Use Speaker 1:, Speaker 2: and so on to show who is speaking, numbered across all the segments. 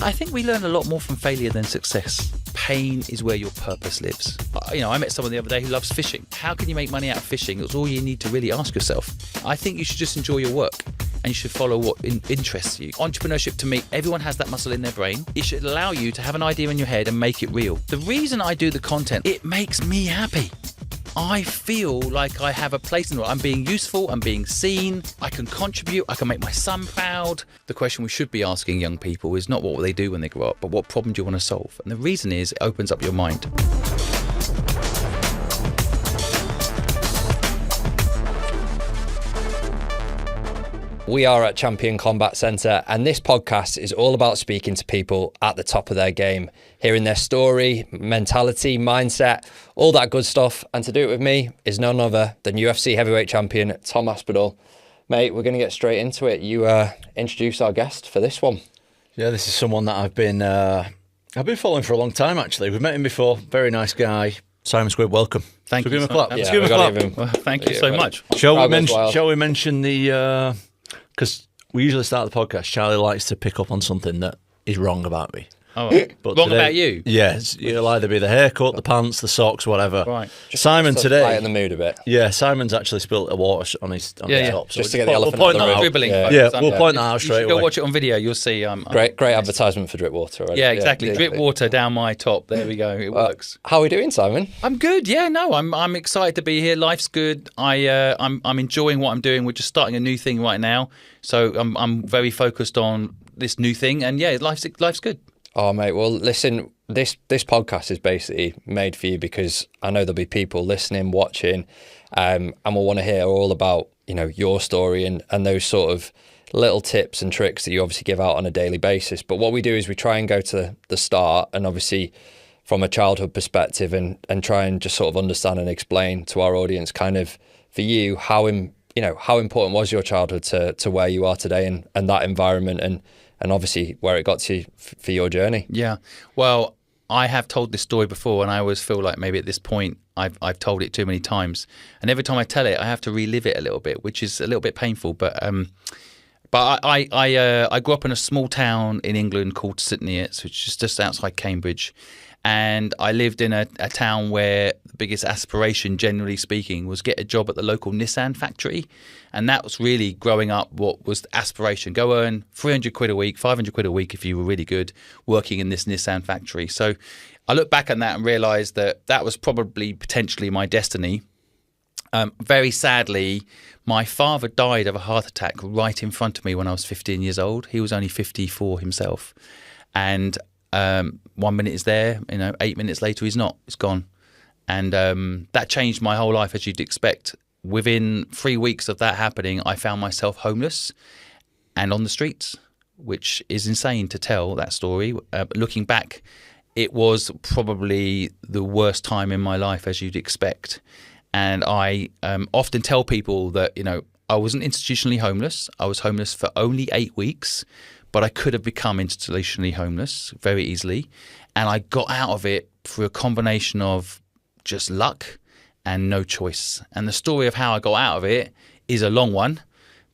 Speaker 1: I think we learn a lot more from failure than success. Pain is where your purpose lives. I met someone the other day who loves fishing. How can you make money out of fishing? It's all you need to really ask yourself. I think you should just enjoy your work and you should follow what interests you. Entrepreneurship, to me, everyone has that muscle in their brain. It should allow you to have an idea in your head and make it real. The reason I do the content, it makes me happy. I feel like I have a place in the world. I'm being useful, I'm being seen, I can contribute, I can make my son proud. The question we should be asking young people is not what will they do when they grow up, but what problem do you want to solve? And the reason is it opens up your mind.
Speaker 2: We are at Champion Combat Centre, and this podcast is all about speaking to people at the top of their game, hearing their story, mentality, mindset, all that good stuff. And to do it with me is none other than UFC heavyweight champion Tom Aspinall. Mate, we're going to get straight into it. You introduce our guest for this one.
Speaker 3: Yeah, this is someone that I've been following for a long time, actually. We've met him before. Very nice guy. Simon Squibb, welcome.
Speaker 1: Thank you.
Speaker 3: Give him a clap.
Speaker 2: Yeah,
Speaker 3: Give him a clap.
Speaker 1: Well, thank you so much.
Speaker 3: Shall we mention the... Because we usually start the podcast, Charlie likes to pick up on something that is wrong about me.
Speaker 1: Oh, but wrong about you?
Speaker 3: Yes, it'll either be the haircut, the pants, the socks, whatever.
Speaker 1: Right.
Speaker 3: Simon today...
Speaker 2: lighten the mood a bit.
Speaker 3: Yeah, Simon's actually spilt a water on his top.
Speaker 2: Just to get the elephant out of the room.
Speaker 1: Dribbling.
Speaker 3: We'll point that out straight away.
Speaker 1: Go watch it on video, you'll see.
Speaker 2: Great advertisement for drip water. Right?
Speaker 1: Yeah, exactly. Drip water down my top. There we go. It works.
Speaker 2: How are we doing, Simon?
Speaker 1: I'm good. Yeah, no, I'm excited to be here. Life's good. I'm enjoying what I'm doing. We're just starting a new thing right now, so I'm very focused on this new thing. And yeah, life's good.
Speaker 2: Oh, mate, well, listen, this podcast is basically made for you because I know there'll be people listening, watching, and we'll want to hear all about, your story and those sort of little tips and tricks that you obviously give out on a daily basis. But what we do is we try and go to the start and obviously from a childhood perspective and try and just sort of understand and explain to our audience kind of for you how important was your childhood to where you are today and that environment and obviously where it got to for your journey.
Speaker 1: Yeah. Well, I have told this story before and I always feel like maybe at this point I've told it too many times. And every time I tell it, I have to relive it a little bit, which is a little bit painful. But I grew up in a small town in England called St Neots, which is just outside Cambridge. And I lived in a town where the biggest aspiration, generally speaking, was get a job at the local Nissan factory. And that was really growing up what was the aspiration. Go earn 300 quid a week, 500 quid a week if you were really good working in this Nissan factory. So I look back on that and realised that was probably potentially my destiny. Very sadly, my father died of a heart attack right in front of me when I was 15 years old. He was only 54 himself. And 1 minute is there, 8 minutes later he's not, it's gone. And that changed my whole life, as you'd expect. Within 3 weeks of that happening, I found myself homeless and on the streets, which is insane to tell that story. Looking back, it was probably the worst time in my life, as you'd expect. And I often tell people that, I wasn't institutionally homeless. I was homeless for only 8 weeks. But I could have become institutionally homeless very easily. And I got out of it through a combination of just luck and no choice. And the story of how I got out of it is a long one.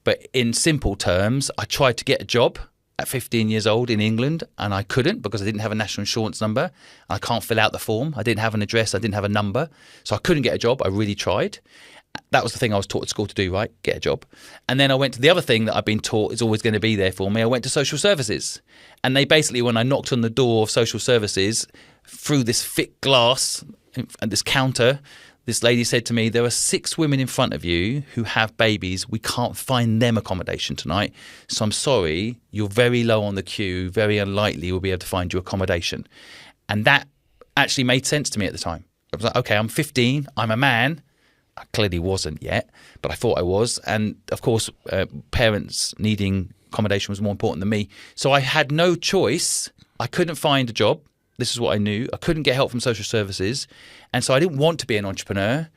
Speaker 1: But in simple terms, I tried to get a job at 15 years old in England and I couldn't because I didn't have a national insurance number. I can't fill out the form. I didn't have an address. I didn't have a number. So I couldn't get a job. I really tried. That was the thing I was taught at school to do, right? Get a job. And then I went to the other thing that I've been taught is always going to be there for me. I went to social services. And they basically, when I knocked on the door of social services, through this thick glass and this counter, this lady said to me, there are 6 women in front of you who have babies. We can't find them accommodation tonight. So I'm sorry, you're very low on the queue. Very unlikely we'll be able to find you accommodation. And that actually made sense to me at the time. I was like, okay, I'm 15. I'm a man. I clearly wasn't yet, but I thought I was. And of course, parents needing accommodation was more important than me. So I had no choice. I couldn't find a job. This is what I knew. I couldn't get help from social services. And so I didn't want to be an entrepreneur.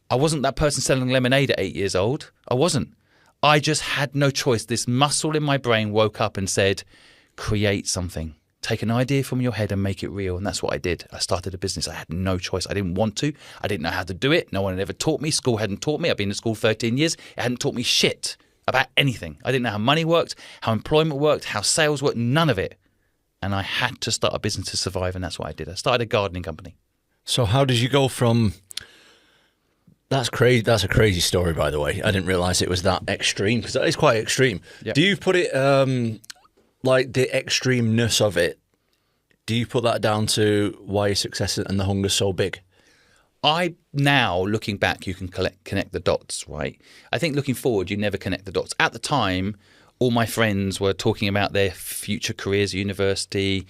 Speaker 1: I wasn't that person selling lemonade at 8 years old. I wasn't. I just had no choice. This muscle in my brain woke up and said, create something. Take an idea from your head and make it real. And that's what I did. I started a business. I had no choice. I didn't want to. I didn't know how to do it. No one had ever taught me. School hadn't taught me. I've been in school 13 years. It hadn't taught me shit about anything. I didn't know how money worked, how employment worked, how sales worked, none of it. and I had to start a business to survive, and that's what I did. I started a gardening company.
Speaker 3: So how did you go from... That's crazy. That's a crazy story, by the way. I didn't realise it was that extreme, because that is quite extreme.
Speaker 1: Yep.
Speaker 3: Do you put it, like the extremeness of it, do you put that down to why your success and the hunger's so big?
Speaker 1: I now, looking back, you can connect the dots, right? I think looking forward, you never connect the dots. At the time, all my friends were talking about their future careers, university,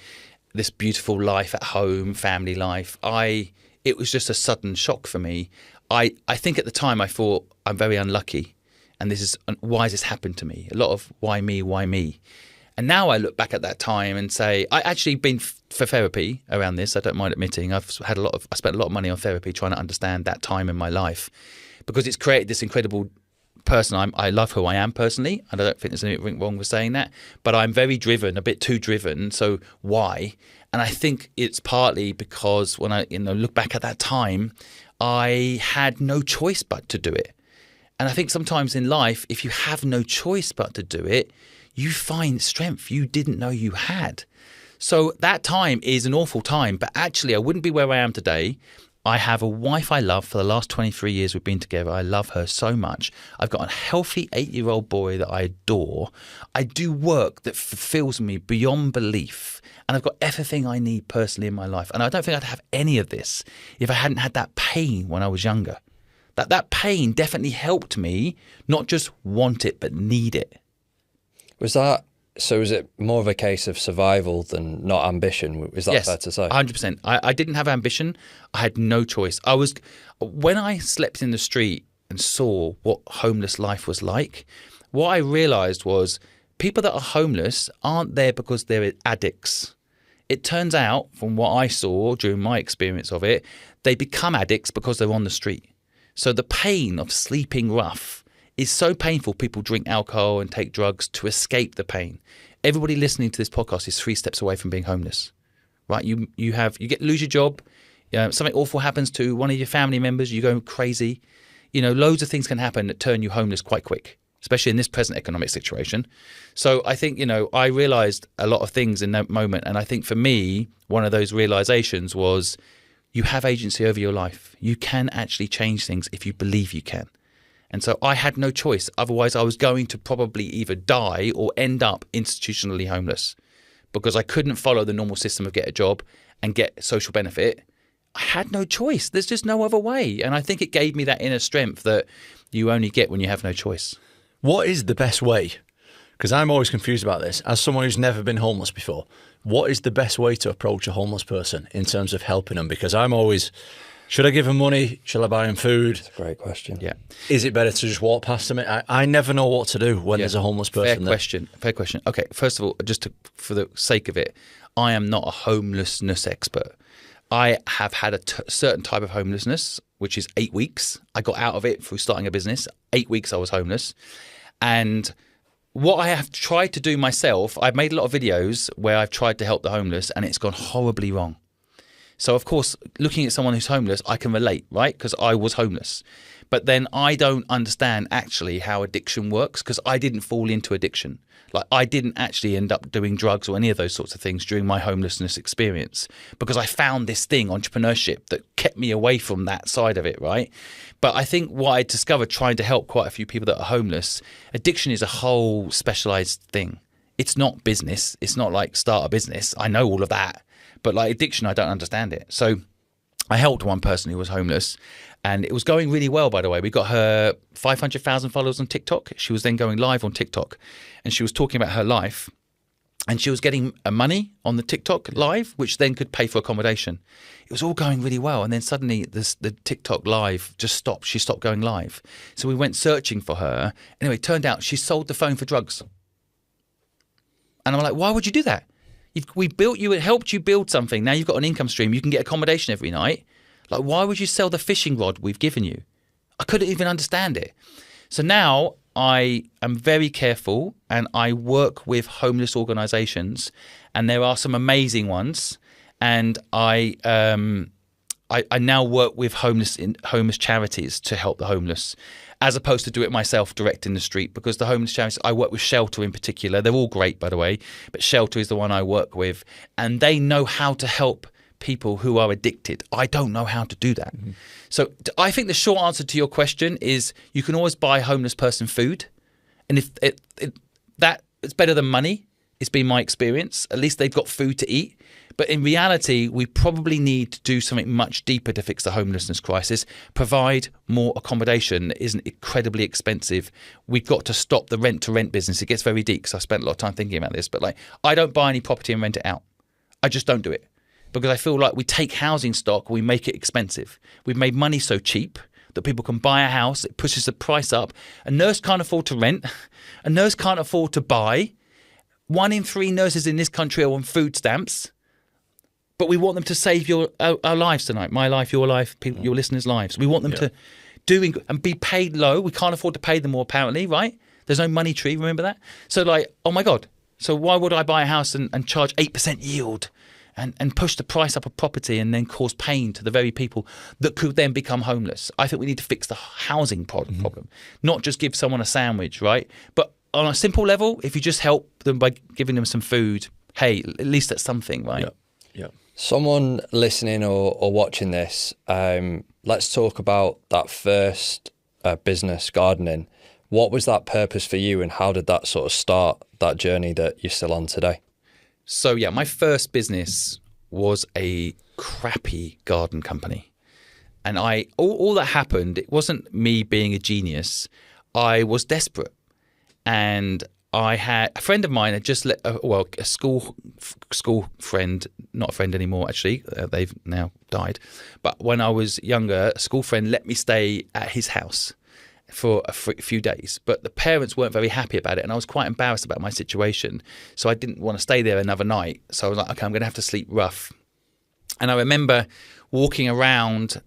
Speaker 1: this beautiful life at home, family life. It was just a sudden shock for me. I think at the time I thought, I'm very unlucky, and why has this happened to me? A lot of why me, why me? And now I look back at that time and say, I actually been for therapy around this. I don't mind admitting I spent a lot of money on therapy trying to understand that time in my life, because it's created this incredible person. I love who I am personally, and I don't think there's anything wrong with saying that, but I'm very driven, a bit too driven. So why? And I think it's partly because when I look back at that time, I had no choice but to do it. And I think sometimes in life, if you have no choice but to do it, you find strength you didn't know you had. So that time is an awful time, but actually I wouldn't be where I am today. I have a wife I love. For the last 23 years we've been together. I love her so much. I've got a healthy 8-year-old boy that I adore. I do work that fulfills me beyond belief. And I've got everything I need personally in my life. And I don't think I'd have any of this if I hadn't had that pain when I was younger. That pain definitely helped me not just want it, but need it.
Speaker 2: Was it more of a case of survival than not ambition? Is that
Speaker 1: Yes,
Speaker 2: fair to say?
Speaker 1: 100%. I didn't have ambition. I had no choice. When I slept in the street and saw what homeless life was like, what I realized was people that are homeless aren't there because they're addicts. It turns out, from what I saw during my experience of it, they become addicts because they're on the street. So the pain of sleeping rough is so painful. People drink alcohol and take drugs to escape the pain. Everybody listening to this podcast is 3 steps away from being homeless, right? You lose your job, something awful happens to one of your family members, you go crazy. Loads of things can happen that turn you homeless quite quick, especially in this present economic situation. So I think, I realized a lot of things in that moment. And I think for me, one of those realizations was you have agency over your life. You can actually change things if you believe you can. And so I had no choice. Otherwise, I was going to probably either die or end up institutionally homeless, because I couldn't follow the normal system of get a job and get social benefit. I had no choice. There's just no other way. And I think it gave me that inner strength that you only get when you have no choice.
Speaker 3: What is the best way? Because I'm always confused about this. As someone who's never been homeless before, what is the best way to approach a homeless person in terms of helping them? Because I'm always... Should I give them money? Shall I buy them food?
Speaker 2: That's a great question.
Speaker 1: Yeah.
Speaker 3: Is it better to just walk past them? I never know what to do when there's a homeless person there.
Speaker 1: Fair question. Okay, first of all, for the sake of it, I am not a homelessness expert. I have had a certain type of homelessness, which is 8 weeks. I got out of it through starting a business. 8 weeks I was homeless. And what I have tried to do myself, I've made a lot of videos where I've tried to help the homeless, and it's gone horribly wrong. So, of course, looking at someone who's homeless, I can relate, right? Because I was homeless. But then I don't understand actually how addiction works, because I didn't fall into addiction. Like, I didn't actually end up doing drugs or any of those sorts of things during my homelessness experience, because I found this thing, entrepreneurship, that kept me away from that side of it, right? But I think what I discovered trying to help quite a few people that are homeless, addiction is a whole specialized thing. It's not business. It's not like start a business. I know all of that. But like addiction, I don't understand it. So I helped one person who was homeless, and it was going really well, by the way. We got her 500,000 followers on TikTok. She was then going live on TikTok, and she was talking about her life, and she was getting money on the TikTok live, which then could pay for accommodation. It was all going really well. And then suddenly the TikTok live just stopped. She stopped going live. So we went searching for her. Anyway, it turned out she sold the phone for drugs. And I'm like, why would you do that? We built you, it helped you build something. Now you've got an income stream. You can get accommodation every night. Like, why would you sell the fishing rod we've given you? I couldn't even understand it. So now I am very careful, and I work with homeless organisations, and there are some amazing ones. And I I now work with homeless charities to help the homeless, as opposed to do it myself direct in the street, because the homeless charities, I work with Shelter in particular. They're all great, by the way, but Shelter is the one I work with, and they know how to help people who are addicted. I don't know how to do that. Mm-hmm. So I think the short answer to your question is you can always buy a homeless person food. And if that it's better than money, it's been my experience. At least they've got food to eat. But in reality, we probably need to do something much deeper to fix the homelessness crisis, provide more accommodation that isn't incredibly expensive. We've got to stop the rent-to-rent business. It gets very deep because I spent a lot of time thinking about this. But like, I don't buy any property and rent it out. I just don't do it. Because I feel like we take housing stock, we make it expensive. We've made money so cheap that people can buy a house, it pushes the price up. A nurse can't afford to rent, a nurse can't afford to buy. 1 in 3 nurses in this country are on food stamps, but we want them to save our lives tonight, my life, your life, people, your listeners' lives. We want them to do and be paid low. We can't afford to pay them more, apparently, right? There's no money tree, remember that? So like, oh my God, so why would I buy a house and charge 8% yield? And push the price up of property and then cause pain to the very people that could then become homeless. I think we need to fix the housing problem, not just give someone a sandwich, right? But on a simple level, if you just help them by giving them some food, hey, at least that's something, right?
Speaker 3: Yeah.
Speaker 2: Someone listening or watching this, let's talk about that first business, gardening. What was that purpose for you, and how did that sort of start that journey that you're still on today?
Speaker 1: So yeah, my first business was a crappy garden company. And all that happened, it wasn't me being a genius. I was desperate. And I had a friend of mine had just a school friend, not a friend anymore actually, they've now died. But when I was younger, a school friend let me stay at his house for a few days, but the parents weren't very happy about it, and I was quite embarrassed about my situation, so I didn't want to stay there another night. So I was like, okay, I'm going to have to sleep rough. And I remember walking around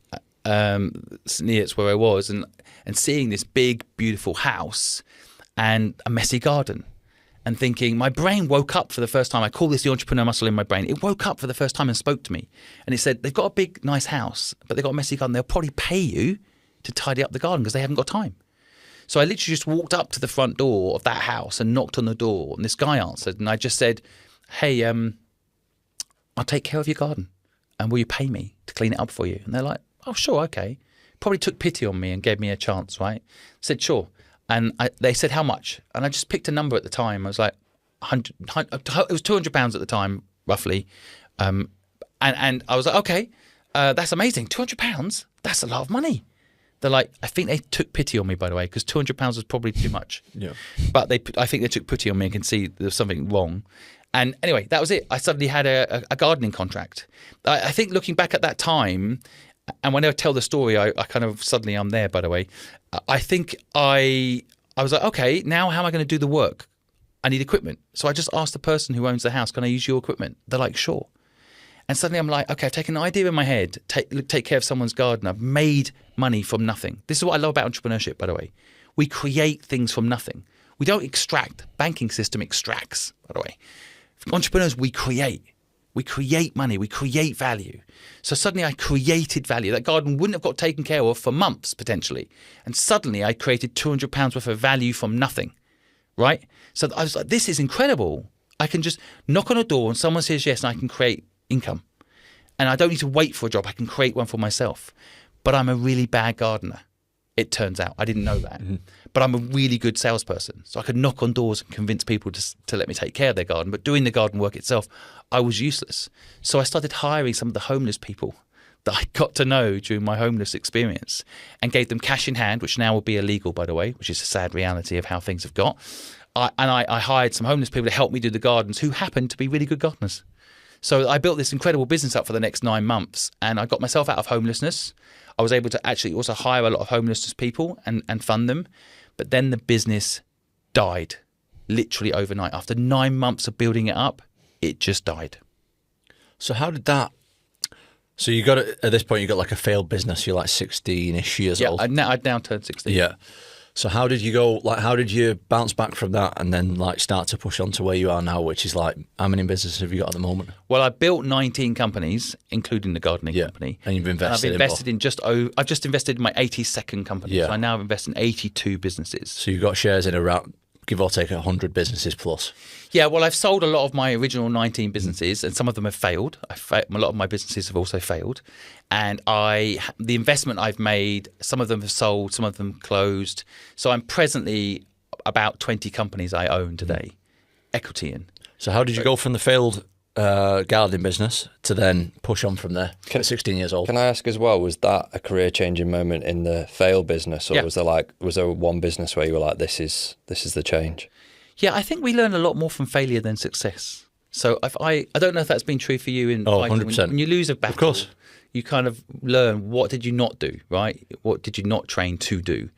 Speaker 1: near where I was and seeing this big, beautiful house and a messy garden, and thinking, my brain woke up for the first time. I call this the entrepreneur muscle in my brain. It woke up for the first time and spoke to me, and it said, they've got a big, nice house, but they've got a messy garden. They'll probably pay you to tidy up the garden because they haven't got time. So I literally just walked up to the front door of that house and knocked on the door, and this guy answered, and I just said, hey, I'll take care of your garden, and will you pay me to clean it up for you? And they're like, oh, sure, okay. Probably took pity on me and gave me a chance, right? Said, sure. And they said, how much? And I just picked a number at the time. I was like, it was £200 at the time, roughly. And I was like, okay, that's amazing. £200? That's a lot of money. They're like, I think they took pity on me, by the way, because £200 was probably too much. Yeah. But I think they took pity on me and can see there was something wrong. And anyway, that was it. I suddenly had a gardening contract. I think looking back at that time, and when I tell the story, I kind of suddenly I'm there, by the way. I think I was like, okay, now how am I going to do the work? I need equipment. So I just asked the person who owns the house, can I use your equipment? They're like, sure. And suddenly I'm like, okay, I've taken an idea in my head, take care of someone's garden. I've made money from nothing. This is what I love about entrepreneurship, by the way. We create things from nothing. We don't extract. Banking system extracts, by the way. Entrepreneurs, we create. We create money. We create value. So suddenly I created value. That garden wouldn't have got taken care of for months, potentially. And suddenly I created £200 worth of value from nothing, right? So I was like, this is incredible. I can just knock on a door and someone says yes, and I can create income. And I don't need to wait for a job. I can create one for myself. But I'm a really bad gardener, it turns out. I didn't know that. Mm-hmm. But I'm a really good salesperson. So I could knock on doors and convince people to let me take care of their garden. But doing the garden work itself, I was useless. So I started hiring some of the homeless people that I got to know during my homeless experience and gave them cash in hand, which now will be illegal, by the way, which is a sad reality of how things have got. I hired some homeless people to help me do the gardens who happened to be really good gardeners. So I built this incredible business up for the next 9 months, and I got myself out of homelessness. I was able to actually also hire a lot of homeless people and fund them. But then the business died literally overnight. After 9 months of building it up, it just died.
Speaker 3: So how did that... So at this point, you got like a failed business. You're like 16-ish years old.
Speaker 1: Yeah, I'd now turned 16.
Speaker 3: Yeah. So how did you go? Like, how did you bounce back from that and then like start to push on to where you are now, which is like, how many businesses have you got at the moment?
Speaker 1: Well, I built 19 companies, including the gardening company.
Speaker 3: And you've invested.
Speaker 1: And I've invested I've just invested in my 82nd company.
Speaker 3: Yeah.
Speaker 1: So I now invest in 82 businesses.
Speaker 3: So you've got shares in around, give or take, 100 businesses plus.
Speaker 1: Yeah, well, I've sold a lot of my original 19 businesses, and some of them have failed. A lot of my businesses have also failed. And the investment I've made, some of them have sold, some of them closed. So I'm presently about 20 companies I own today, equity in.
Speaker 3: So how did you go from the failed gardening business to then push on from there at 16 years old?
Speaker 2: Can I ask as well, was that a career-changing moment in the failed business, or
Speaker 1: Yeah.
Speaker 2: was there one business where you were like, this is the change?
Speaker 1: Yeah, I think we learn a lot more from failure than success. So I don't know if that's been true for you in fighting.
Speaker 3: 100%.
Speaker 1: When you lose a battle,
Speaker 3: Of course.
Speaker 1: you kind of learn what did you not do, right? What did you not train to do?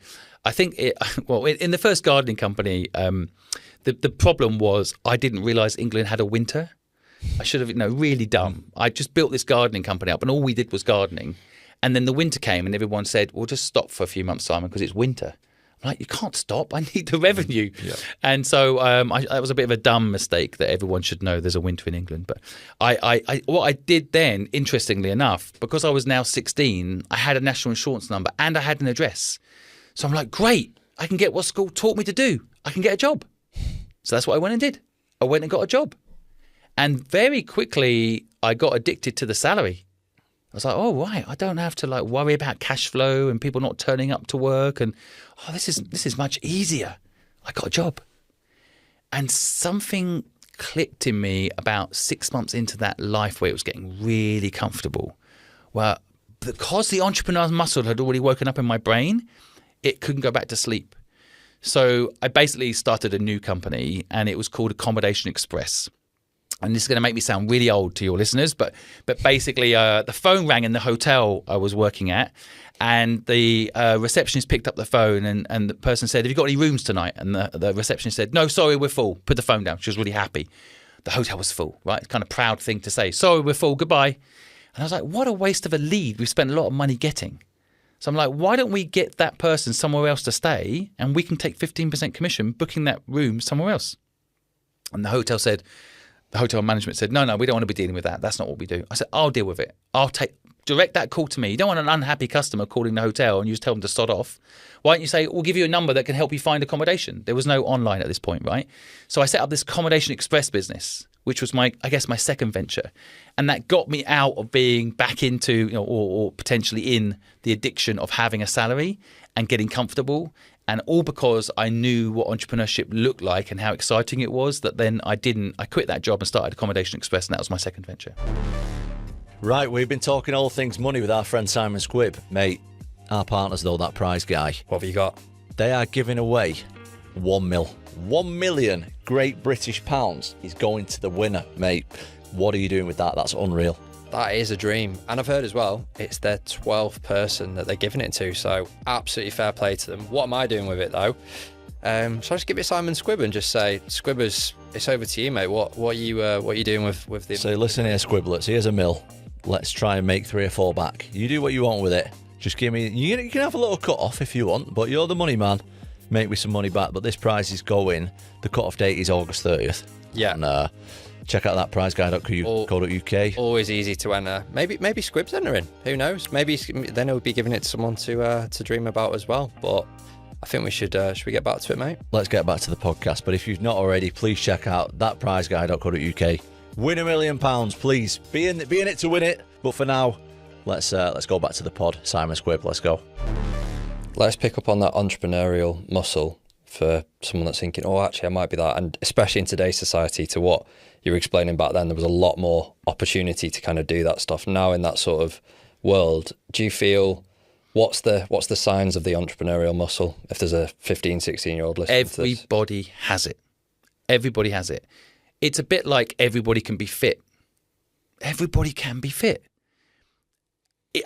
Speaker 1: I think in the first gardening company, the problem was I didn't realise England had a winter. I should have, really dumb. I just built this gardening company up, and all we did was gardening. And then the winter came, and everyone said, "Well, just stop for a few months, Simon, because it's winter." I'm like, you can't stop. I need the revenue. Yeah. And so that was a bit of a dumb mistake that everyone should know there's a winter in England. But what I did then, interestingly enough, because I was now 16, I had a national insurance number and I had an address. So I'm like, great, I can get what school taught me to do. I can get a job. So that's what I went and did. I went and got a job. And very quickly, I got addicted to the salary. I was like, oh, right, I don't have to worry about cash flow and people not turning up to work. And, this is much easier. I got a job. And something clicked in me about 6 months into that life where it was getting really comfortable. Well, because the entrepreneur's muscle had already woken up in my brain, it couldn't go back to sleep. So I basically started a new company, and it was called Accommodation Express. And this is going to make me sound really old to your listeners, but basically the phone rang in the hotel I was working at, and the receptionist picked up the phone, and the person said, "Have you got any rooms tonight?" And the receptionist said, "No, sorry, we're full." Put the phone down. She was really happy. The hotel was full, right? It's kind of proud thing to say. "Sorry, we're full. Goodbye." And I was like, what a waste of a lead we spent a lot of money getting. So I'm like, why don't we get that person somewhere else to stay, and we can take 15% commission booking that room somewhere else? And the hotel management said, no, we don't want to be dealing with that. That's not what we do. I said, I'll deal with it. I'll direct that call to me. You don't want an unhappy customer calling the hotel and you just tell them to sod off. Why don't you say, we'll give you a number that can help you find accommodation? There was no online at this point, right? So I set up this Accommodation Express business, which was my second venture. And that got me out of being back into, or potentially in the addiction of having a salary and getting comfortable. And all because I knew what entrepreneurship looked like and how exciting it was, that then I quit that job and started Accommodation Express, and that was my second venture.
Speaker 3: Right, we've been talking all things money with our friend Simon Squibb. Mate, our partners though, that prize guy.
Speaker 2: What have you got?
Speaker 3: They are giving away 1 million Great British pounds is going to the winner, mate. What are you doing with that? That's unreal.
Speaker 2: That is a dream. And I've heard as well, it's their 12th person that they're giving it to. So absolutely fair play to them. What am I doing with it though? So I just give it Simon Squibb and just say, Squibbers, it's over to you, mate. What are you doing with the...
Speaker 3: So listen here, Squibblets, here's a mill. Let's try and make 3 or 4 back. You do what you want with it. Just give me... You can have a little cut off if you want, but you're the money man. Make me some money back. But this prize is going... The cut-off date is August 30th.
Speaker 2: Yeah.
Speaker 3: And check out that prizeguide.co.uk.
Speaker 2: Always easy to enter. Maybe Squibb's entering. Who knows? Maybe then he'll be giving it to someone to dream about as well. But I think we should we get back to it, mate?
Speaker 3: Let's get back to the podcast. But if you've not already, please check out that prizeguide.co.uk. Win £1 million, please. Be in it to win it. But for now, let's go back to the pod. Simon Squibb, let's go.
Speaker 2: Let's pick up on that entrepreneurial muscle for someone that's thinking, oh, actually, I might be that. And especially in today's society, to what you were explaining back then, there was a lot more opportunity to kind of do that stuff. Now in that sort of world, do you feel, what's the signs of the entrepreneurial muscle if there's a 15, 16-year-old listening to this?
Speaker 1: Everybody has it. Everybody has it. It's a bit like everybody can be fit. Everybody can be fit.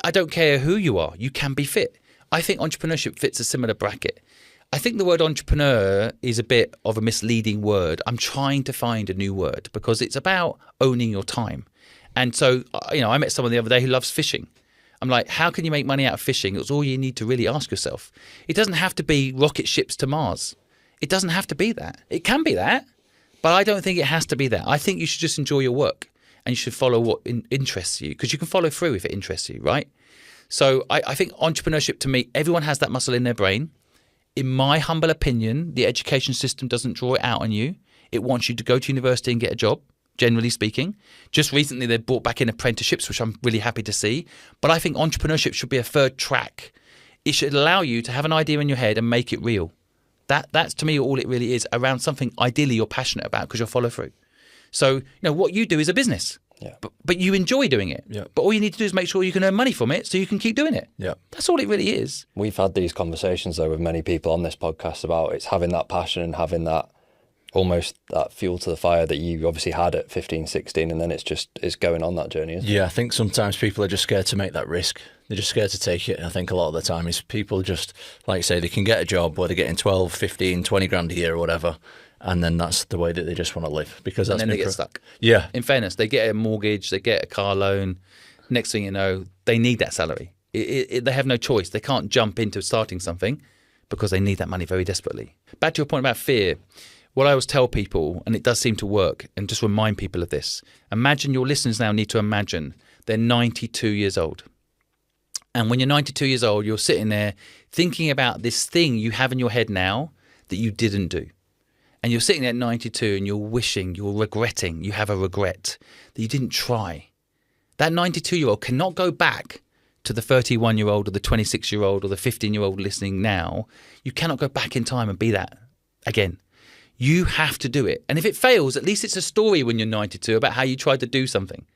Speaker 1: I don't care who you are, you can be fit. I think entrepreneurship fits a similar bracket. I think the word entrepreneur is a bit of a misleading word. I'm trying to find a new word because it's about owning your time. And so, I met someone the other day who loves fishing. I'm like, how can you make money out of fishing? It's all you need to really ask yourself. It doesn't have to be rocket ships to Mars. It doesn't have to be that. It can be that, but I don't think it has to be that. I think you should just enjoy your work and you should follow what interests you, because you can follow through if it interests you, right? So I think entrepreneurship, to me, everyone has that muscle in their brain. In my humble opinion, the education system doesn't draw it out on you. It wants you to go to university and get a job, generally speaking. Just recently, they've brought back in apprenticeships, which I'm really happy to see. But I think entrepreneurship should be a third track. It should allow you to have an idea in your head and make it real. That's to me all it really is, around something ideally you're passionate about because you'll follow through. So, what you do is a business, but you enjoy doing it.
Speaker 3: Yeah.
Speaker 1: But all you need to do is make sure you can earn money from it so you can keep doing it.
Speaker 3: Yeah.
Speaker 1: That's all it really is.
Speaker 2: We've had these conversations, though, with many people on this podcast about it's having that passion and having that almost that fuel to the fire that you obviously had at 15, 16, and then it's going on that journey, isn't it?
Speaker 3: Yeah, I think sometimes people are just scared to make that risk. They're just scared to take it. And I think a lot of the time is people just, like you say, they can get a job where they're getting 12, 15, 20 grand a year or whatever, and then that's the way that they just want to live. Because that's
Speaker 1: And then they get stuck.
Speaker 3: Yeah.
Speaker 1: In fairness, they get a mortgage, they get a car loan. Next thing you know, they need that salary. They have no choice. They can't jump into starting something because they need that money very desperately. Back to your point about fear. What I always tell people, and it does seem to work, and just remind people of this. Imagine, your listeners now need to imagine they're 92 years old. And when you're 92 years old, you're sitting there thinking about this thing you have in your head now that you didn't do. And you're sitting there at 92 and you're wishing, you're regretting, you have a regret that you didn't try. That 92-year-old cannot go back to the 31-year-old or the 26-year-old or the 15-year-old listening now. You cannot go back in time and be that again. You have to do it. And if it fails, at least it's a story when you're 92 about how you tried to do something.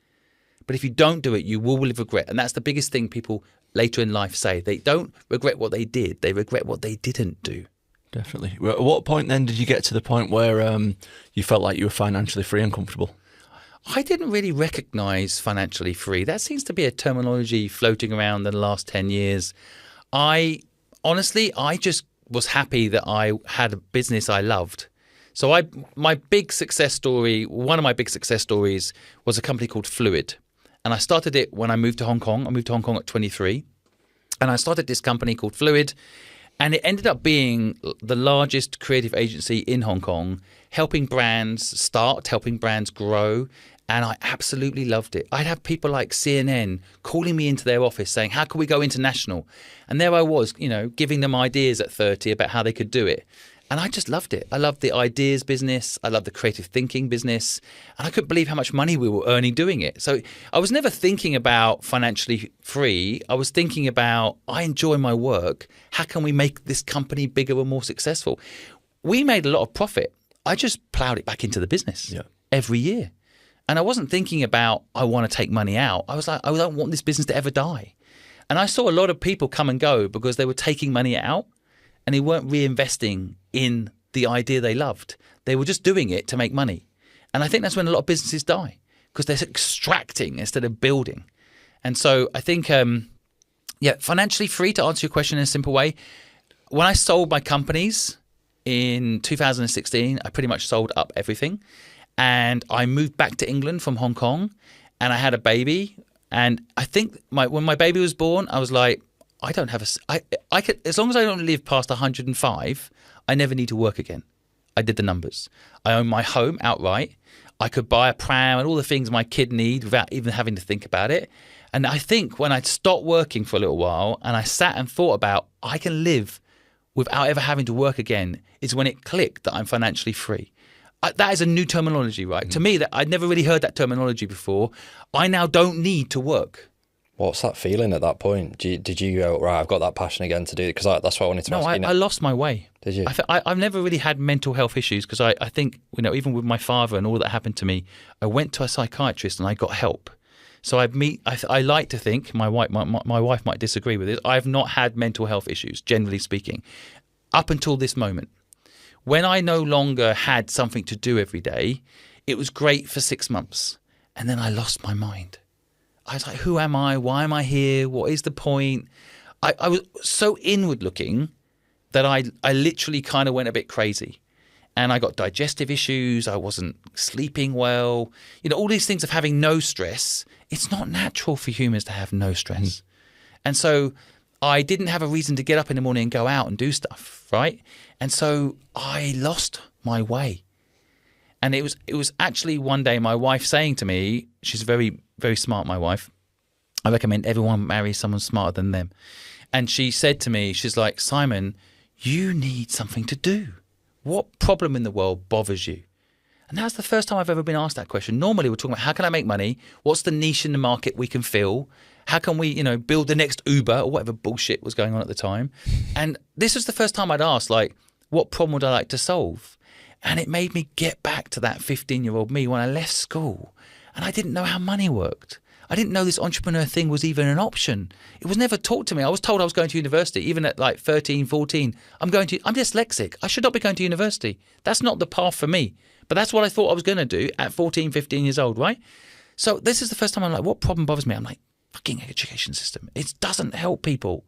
Speaker 1: But if you don't do it, you will live regret. And that's the biggest thing people later in life say. They don't regret what they did. They regret what they didn't do.
Speaker 3: Definitely. Well, at what point then did you get to the point where you felt like you were financially free and comfortable?
Speaker 1: I didn't really recognise financially free. That seems to be a terminology floating around in the last 10 years. I just was happy that I had a business I loved. So one of my big success stories was a company called Fluid. And I started it when I moved to Hong Kong. I moved to Hong Kong at 23. And I started this company called Fluid. And it ended up being the largest creative agency in Hong Kong, helping brands start, helping brands grow. And I absolutely loved it. I'd have people like CNN calling me into their office saying, how can we go international? And there I was, giving them ideas at 30 about how they could do it. And I just loved it. I loved the ideas business. I loved the creative thinking business. And I couldn't believe how much money we were earning doing it. So I was never thinking about financially free. I was thinking about, I enjoy my work. How can we make this company bigger and more successful? We made a lot of profit. I just plowed it back into the business every year. And I wasn't thinking about, I want to take money out. I was like, I don't want this business to ever die. And I saw a lot of people come and go because they were taking money out and they weren't reinvesting in the idea they loved. They were just doing it to make money. And I think that's when a lot of businesses die, because they're extracting instead of building. And so I think, financially free, to answer your question in a simple way, when I sold my companies in 2016, I pretty much sold up everything. And I moved back to England from Hong Kong, and I had a baby. And I think when my baby was born, I was like, I don't have I could, as long as I don't live past 105, I never need to work again. I did the numbers. I own my home outright. I could buy a pram and all the things my kid need without even having to think about it. And I think when I stopped working for a little while and I sat and thought about, I can live without ever having to work again, is when it clicked that I'm financially free. That is a new terminology, right? To me, that I'd never really heard that terminology before. I now don't need to work.
Speaker 2: What's that feeling at that point? Did you go, right, I've got that passion again to do it? Because that's what I wanted to ask you.
Speaker 1: No, I lost my way.
Speaker 2: Did you?
Speaker 1: I've never really had mental health issues because I think, even with my father and all that happened to me, I went to a psychiatrist and I got help. So I like to think, my wife might disagree with this, I've not had mental health issues, generally speaking, up until this moment. When I no longer had something to do every day, it was great for 6 months. And then I lost my mind. I was like, who am I? Why am I here? What is the point? I was so inward looking that I literally kind of went a bit crazy. And I got digestive issues. I wasn't sleeping well. All these things of having no stress. It's not natural for humans to have no stress. And so I didn't have a reason to get up in the morning and go out and do stuff, right? And so I lost my way. And it was actually one day my wife saying to me, she's very, very smart, my wife. I recommend everyone marry someone smarter than them. And she said to me, she's like, Simon, you need something to do. What problem in the world bothers you? And that's the first time I've ever been asked that question. Normally we're talking about how can I make money? What's the niche in the market we can fill? How can we, build the next Uber or whatever bullshit was going on at the time? And this was the first time I'd asked, like, what problem would I like to solve? And it made me get back to that 15-year-old me when I left school. And I didn't know how money worked. I didn't know this entrepreneur thing was even an option. It was never taught to me. I was told I was going to university, even at like 13, 14. I'm dyslexic. I should not be going to university. That's not the path for me. But that's what I thought I was going to do at 14, 15 years old, right? So this is the first time I'm like, what problem bothers me? I'm like, fucking education system. It doesn't help people.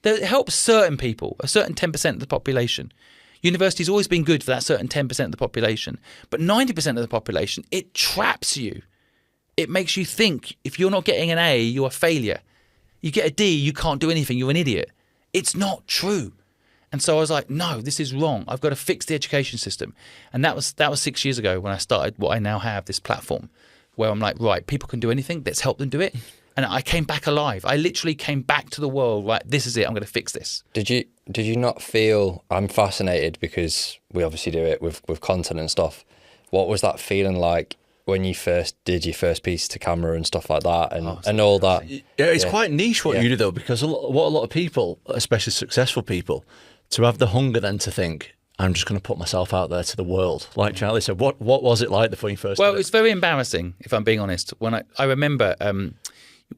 Speaker 1: It helps certain people, a certain 10% of the population. University's always been good for that certain 10% of the population. But 90% of the population, it traps you. It makes you think if you're not getting an A, you're a failure. You get a D, you can't do anything, you're an idiot. It's not true. And so I was like, no, this is wrong. I've got to fix the education system. And that was 6 years ago when I started what I now have, this platform, where I'm like, right, people can do anything, let's help them do it. And I came back alive. I literally came back to the world, right, this is it, I'm going to fix this.
Speaker 2: Did you not feel, I'm fascinated because we obviously do it with content and stuff. What was that feeling like when you first did your first piece to camera and stuff like that and all that?
Speaker 3: Yeah, it's quite niche what you do though, because what a lot of people, especially successful people, to have the hunger then to think, I'm just going to put myself out there to the world. Like Charlie said, what was it like before you first
Speaker 1: Well,
Speaker 3: did it?
Speaker 1: it's very embarrassing, if I'm being honest. When I remember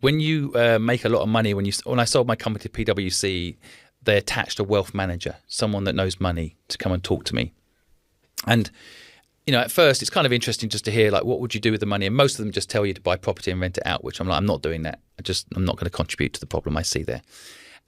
Speaker 1: when you make a lot of money, when I sold my company to PwC, they attached a wealth manager, someone that knows money, to come and talk to me. And at first it's kind of interesting just to hear, like, what would you do with the money? And most of them just tell you to buy property and rent it out, which I'm like, I'm not doing that. I'm not going to contribute to the problem I see there.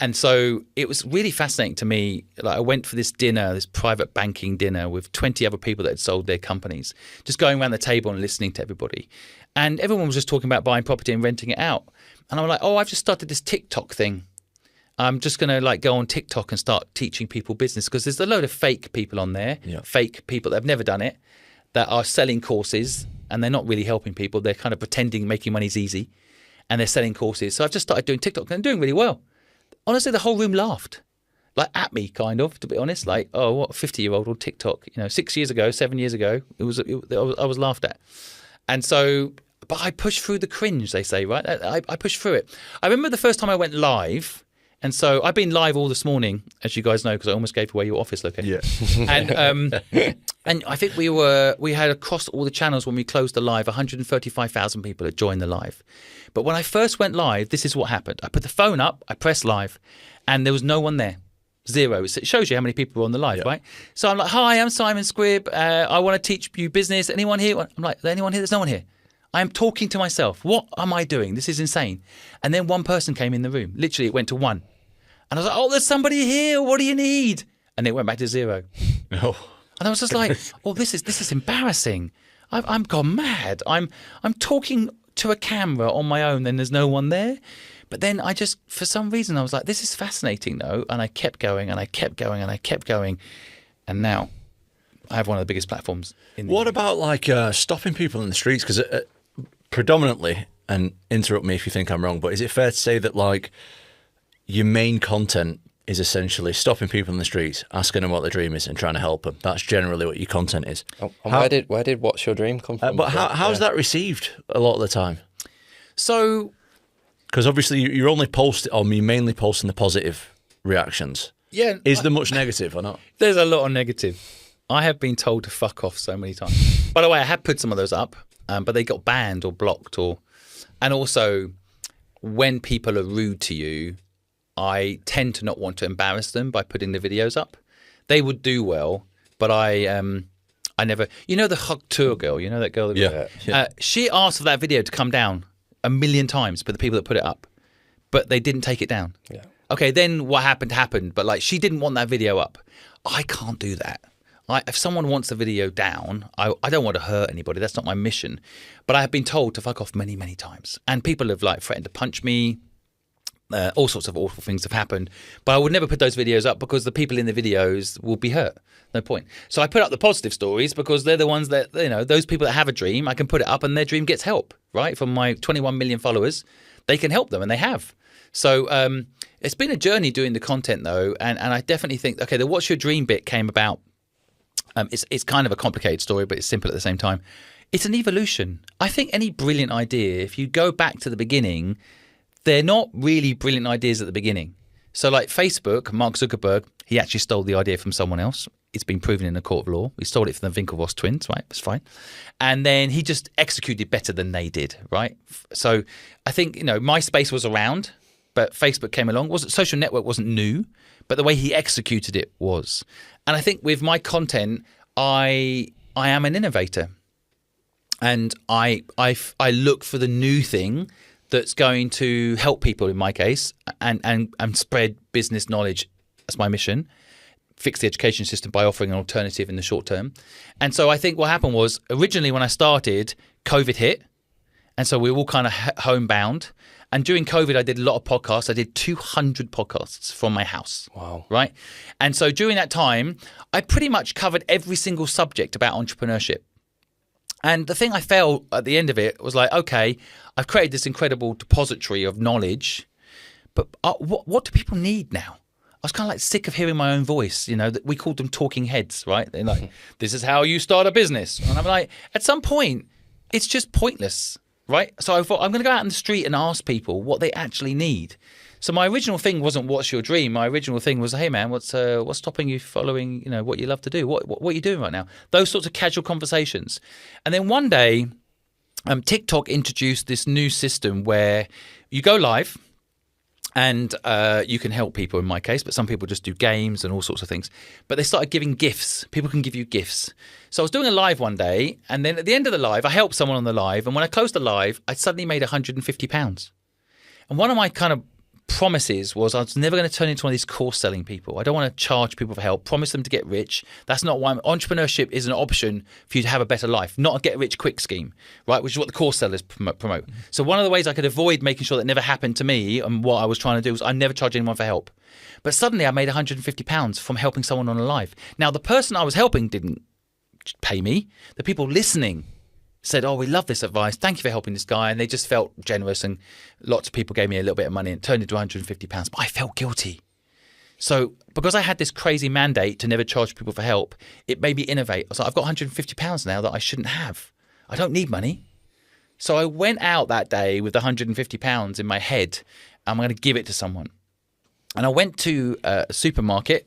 Speaker 1: And so it was really fascinating to me. Like, I went for this dinner, this private banking dinner with 20 other people that had sold their companies, just going around the table and listening to everybody. And everyone was just talking about buying property and renting it out. And I'm like, oh, I've just started this TikTok thing. I'm just going to go on TikTok and start teaching people business, because there's a load of fake people on there, fake people that have never done it, that are selling courses, and they're not really helping people. They're kind of pretending making money's easy, and they're selling courses. So I've just started doing TikTok, and I'm doing really well. Honestly, the whole room laughed, like at me, kind of, to be honest. Like, oh, what, a 50-year-old on TikTok? 6 years ago, 7 years ago, I was laughed at. And so, but I pushed through the cringe, they say, right? I pushed through it. I remember the first time I went live. And so I've been live all this morning, as you guys know, because I almost gave away your office location. Yeah. And I think we had across all the channels when we closed the live, 135,000 people had joined the live. But when I first went live, this is what happened. I put the phone up, I pressed live, and there was no one there. Zero. It shows you how many people were on the live, right? So I'm like, hi, I'm Simon Squibb. I want to teach you business. Anyone here? I'm like, is there anyone here? There's no one here. I am talking to myself. What am I doing? This is insane. And then one person came in the room. Literally, it went to one. And I was like, oh, there's somebody here. What do you need? And it went back to zero.
Speaker 3: Oh.
Speaker 1: And I was just like, oh, this is embarrassing. I'm gone mad. I'm talking to a camera on my own, and there's no one there. But then I just, for some reason, I was like, this is fascinating, though. And I kept going, and I kept going, and I kept going. And now I have one of the biggest platforms in the
Speaker 3: What about stopping people in the streets? Because predominantly, and interrupt me if you think I'm wrong, but is it fair to say that your main content is essentially stopping people in the streets, asking them what their dream is, and trying to help them? That's generally what your content is.
Speaker 2: Where did What's Your Dream come from?
Speaker 3: But how's that received a lot of the time?
Speaker 1: So,
Speaker 3: because obviously you're mainly posting the positive reactions.
Speaker 1: Yeah.
Speaker 3: Is there much negative or not?
Speaker 1: There's a lot of negative. I have been told to fuck off so many times. By the way, I have put some of those up, but they got banned or blocked, and also when people are rude to you, I tend to not want to embarrass them by putting the videos up. They would do well, but I never. The hug tour girl, that girl?
Speaker 3: Yeah.
Speaker 1: She asked for that video to come down 1 million times for the people that put it up, but they didn't take it down.
Speaker 2: Yeah.
Speaker 1: Okay, then what happened, but she didn't want that video up. I can't do that. If someone wants the video down, I don't want to hurt anybody. That's not my mission. But I have been told to fuck off many, many times. And people have threatened to punch me. All sorts of awful things have happened, but I would never put those videos up because the people in the videos will be hurt. No point. So I put up the positive stories because they're the ones that, those people that have a dream, I can put it up and their dream gets help, right? From my 21 million followers, they can help them, and they have. So it's been a journey doing the content though, and I definitely think, okay, the what's your dream bit came about. It's kind of a complicated story, but it's simple at the same time. It's an evolution. I think any brilliant idea, if you go back to the beginning, they're not really brilliant ideas at the beginning. So like Facebook, Mark Zuckerberg, he actually stole the idea from someone else. It's been proven in a court of law. He stole it from the Winklevoss twins, right? It's fine. And then he just executed better than they did, right? So I think, MySpace was around, but Facebook came along. Social network wasn't new, but the way he executed it was. And I think with my content, I am an innovator. And I look for the new thing that's going to help people, in my case, and spread business knowledge. That's my mission. Fix the education system by offering an alternative in the short term. And so I think what happened was, originally when I started, COVID hit. And so we were all kind of homebound. And during COVID, I did a lot of podcasts. I did 200 podcasts from my house.
Speaker 2: Wow.
Speaker 1: Right? And so during that time, I pretty much covered every single subject about entrepreneurship. And the thing I felt at the end of it was like, okay, I've created this incredible depository of knowledge, but what do people need now? I was kind of like sick of hearing my own voice. That we called them talking heads, right? They're like, this is how you start a business. And I'm like, at some point, it's just pointless, right? So I thought, I'm going to go out in the street and ask people what they actually need. So my original thing wasn't what's your dream. My original thing was, hey man, what's stopping you following, what you love to do? What are you doing right now? Those sorts of casual conversations. And then one day, TikTok introduced this new system where you go live and you can help people in my case, but some people just do games and all sorts of things. But they started giving gifts. People can give you gifts. So I was doing a live one day, and then at the end of the live, I helped someone on the live. And when I closed the live, I suddenly made £150. And one of my kind of promises was I was never going to turn into one of these course selling people. I don't want to charge people for help, promise them to get rich. That's not why entrepreneurship is an option for you to have a better life, not a get rich quick scheme, right? Which is what the course sellers promote. So one of the ways I could avoid making sure that never happened to me, and what I was trying to do, was I never charge anyone for help. But suddenly I made £150 from helping someone on a live. Now the person I was helping didn't pay me. The people listening said, oh, we love this advice. Thank you for helping this guy. And they just felt generous, and lots of people gave me a little bit of money and it turned into £150. But I felt guilty. So because I had this crazy mandate to never charge people for help, it made me innovate. I was like, I've got £150 now that I shouldn't have. I don't need money. So I went out that day with £150 in my head. I'm going to give it to someone. And I went to a supermarket.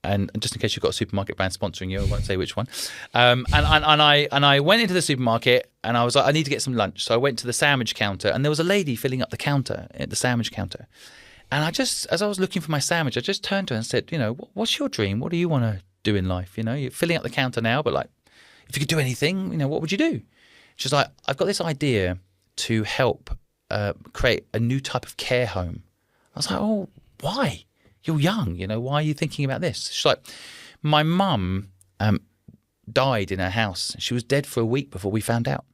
Speaker 1: And just in case you've got a supermarket brand sponsoring you, I won't say which one. And I went into the supermarket and I was like, I need to get some lunch. So I went to the sandwich counter, and there was a lady filling up the counter at the sandwich counter. And as I was looking for my sandwich, I just turned to her and said, what's your dream? What do you want to do in life? You're filling up the counter now, but like, if you could do anything, what would you do? She's like, I've got this idea to help create a new type of care home. I was like, oh, why? You're young, why are you thinking about this? She's like, my mum died in her house. She was dead for a week before we found out.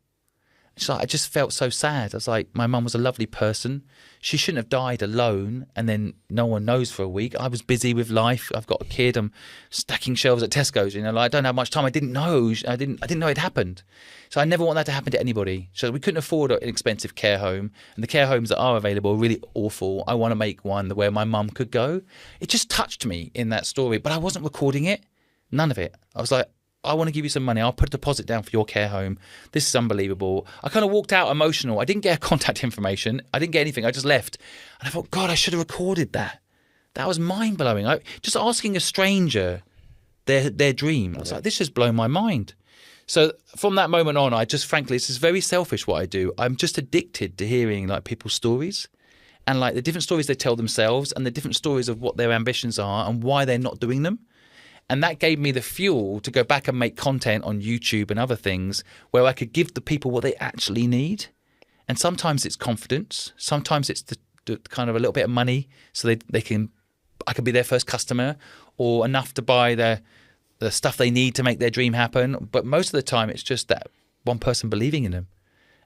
Speaker 1: She's like, I just felt so sad. I was like, my mum was a lovely person. She shouldn't have died alone and then no one knows for a week. I was busy with life. I've got a kid. I'm stacking shelves at Tesco's. I don't have much time. I didn't know. I didn't know it happened. So I never want that to happen to anybody. So we couldn't afford an expensive care home. And the care homes that are available are really awful. I want to make one where my mum could go. It just touched me in that story, but I wasn't recording it. None of it. I was like, I want to give you some money. I'll put a deposit down for your care home. This is unbelievable. I kind of walked out emotional. I didn't get her contact information. I didn't get anything. I just left. And I thought, God, I should have recorded that. That was mind-blowing. Just asking a stranger their dream. I was like, this has blown my mind. So from that moment on, frankly, this is very selfish what I do. I'm just addicted to hearing like people's stories and like the different stories they tell themselves and the different stories of what their ambitions are and why they're not doing them. And that gave me the fuel to go back and make content on YouTube and other things where I could give the people what they actually need. And sometimes it's confidence. Sometimes it's the kind of a little bit of money so I can be their first customer, or enough to buy the stuff they need to make their dream happen. But most of the time it's just that one person believing in them.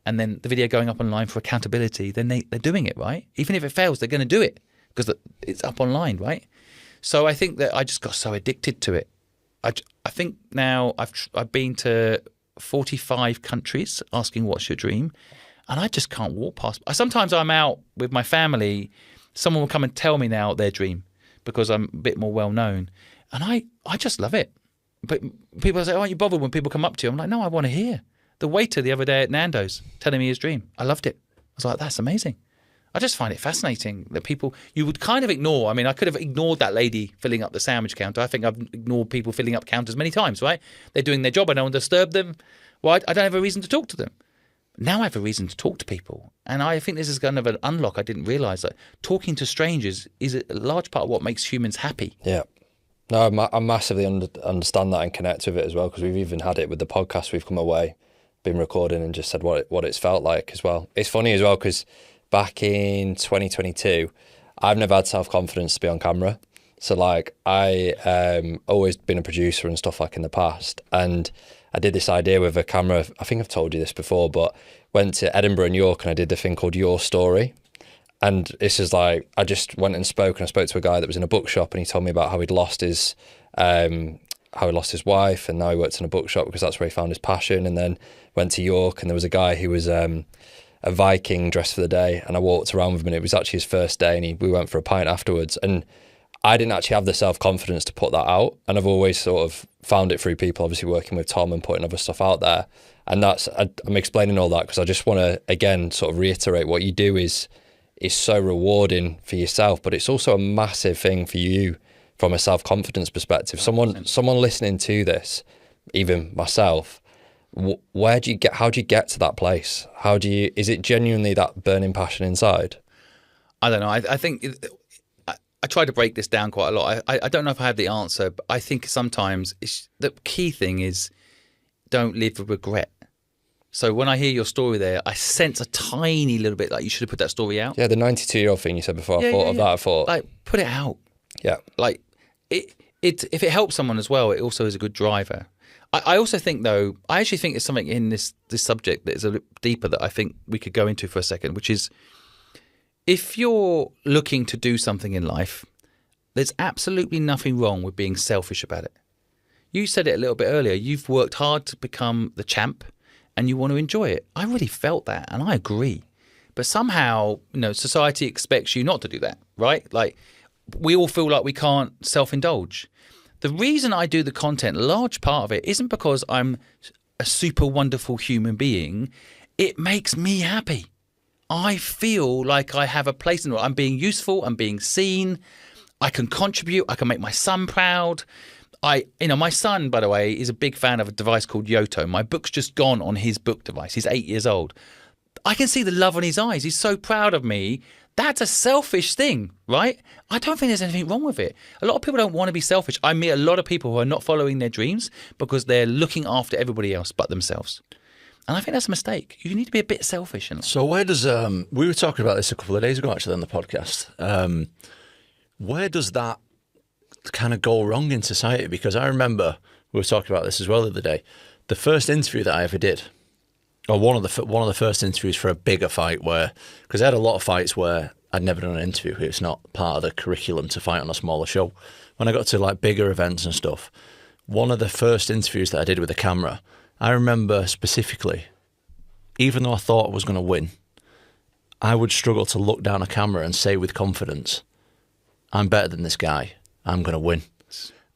Speaker 1: and then the video going up online for accountability, then they're doing it, right? Even if it fails, they're going to do it because it's up online, right? So I think that I just got so addicted to it. I think now I've been to 45 countries asking what's your dream, and I just can't walk past. Sometimes I'm out with my family, someone will come and tell me now their dream because I'm a bit more well known, and I just love it. But people say, "Oh, aren't you bothered when people come up to you?" I'm like, "No, I want to hear." The waiter the other day at Nando's telling me his dream. I loved it. I was like, "That's amazing." I just find it fascinating that people, you would kind of ignore. I mean, I could have ignored that lady filling up the sandwich counter. I think I've ignored people filling up counters many times, right? They're doing their job. I don't want to disturb them. Well, I don't have a reason to talk to them. Now I have a reason to talk to people. And I think this is kind of an unlock. I didn't realise that talking to strangers is a large part of what makes humans happy.
Speaker 2: Yeah. No, I massively understand that and connect with it as well, because we've even had it with the podcast. We've come away, been recording and just said what it's felt like as well. It's funny as well because back in 2022, I've never had self-confidence to be on camera. So like I always been a producer and stuff like in the past. And I did this idea with a camera. I think I've told you this before, but went to Edinburgh and York and I did a thing called Your Story. And this is like, I just went and spoke, and I spoke to a guy that was in a bookshop, and he told me about how he'd lost his wife, and now he works in a bookshop because that's where he found his passion. And then went to York, and there was a guy who was a Viking dressed for the day, and I walked around with him, and it was actually his first day, and we went for a pint afterwards. And I didn't actually have the self-confidence to put that out, and I've always sort of found it through people, obviously working with Tom and putting other stuff out there. And I'm explaining all that because I just want to, again, sort of reiterate what you do is so rewarding for yourself, but it's also a massive thing for you from a self-confidence perspective. 100%. Someone listening to this, even myself, how do you get to that place? Is it genuinely that burning passion inside?
Speaker 1: I don't know. I think I try to break this down quite a lot. I don't know if I have the answer, but I think sometimes the key thing is don't live with regret. So when I hear your story there, I sense a tiny little bit like you should have put that story out.
Speaker 2: Yeah, the 92-year-old thing you said before, I thought.
Speaker 1: Like, put it out.
Speaker 2: Yeah.
Speaker 1: Like, if it helps someone as well, it also is a good driver. I also think, though, I actually think there's something in this subject that is a little deeper that I think we could go into for a second, which is if you're looking to do something in life, there's absolutely nothing wrong with being selfish about it. You said it a little bit earlier. You've worked hard to become the champ, and you want to enjoy it. I really felt that, and I agree. But somehow, society expects you not to do that, right? Like, we all feel like we can't self-indulge. The reason I do the content, a large part of it, isn't because I'm a super wonderful human being. It makes me happy. I feel like I have a place in it. I'm being useful. I'm being seen. I can contribute. I can make my son proud. My son, by the way, is a big fan of a device called Yoto. My book's just gone on his book device. He's 8 years old. I can see the love in his eyes. He's so proud of me. That's a selfish thing, right? I don't think there's anything wrong with it. A lot of people don't want to be selfish. I meet a lot of people who are not following their dreams because they're looking after everybody else but themselves. And I think that's a mistake. You need to be a bit selfish.
Speaker 3: So where does, we were talking about this a couple of days ago actually on the podcast. Where does that kind of go wrong in society? Because I remember we were talking about this as well the other day. The first interview that I ever did, or one of the first interviews for a bigger fight, because I had a lot of fights where I'd never done an interview. It's not part of the curriculum to fight on a smaller show. When I got to like bigger events and stuff, one of the first interviews that I did with a camera, I remember specifically, even though I thought I was going to win, I would struggle to look down a camera and say with confidence, I'm better than this guy. I'm going to win.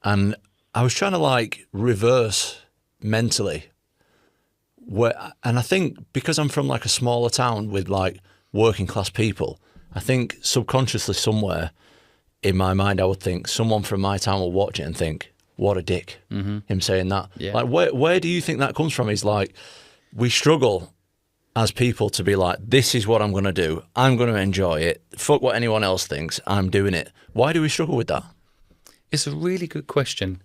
Speaker 3: And I was trying to like reverse mentally. And I think because I'm from like a smaller town with like working class people, I think subconsciously somewhere in my mind, I would think someone from my town will watch it and think, what a dick, him saying that. Yeah. Like, where do you think that comes from? Is like, we struggle as people to be like, this is what I'm going to do. I'm going to enjoy it. Fuck what anyone else thinks. I'm doing it. Why do we struggle with that?
Speaker 1: It's a really good question.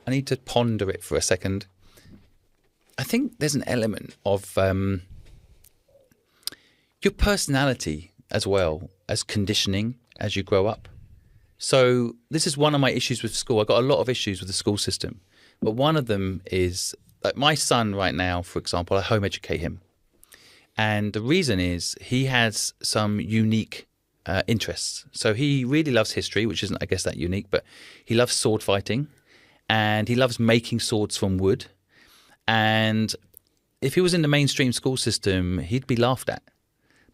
Speaker 1: I need to ponder it for a second. I think there's an element of your personality as well as conditioning as you grow up. So this is one of my issues with school. I've got a lot of issues with the school system. But one of them is, like my son right now, for example, I home educate him. And the reason is he has some unique interests. So he really loves history, which isn't, I guess, that unique, but he loves sword fighting and he loves making swords from wood. And if he was in the mainstream school system, he'd be laughed at.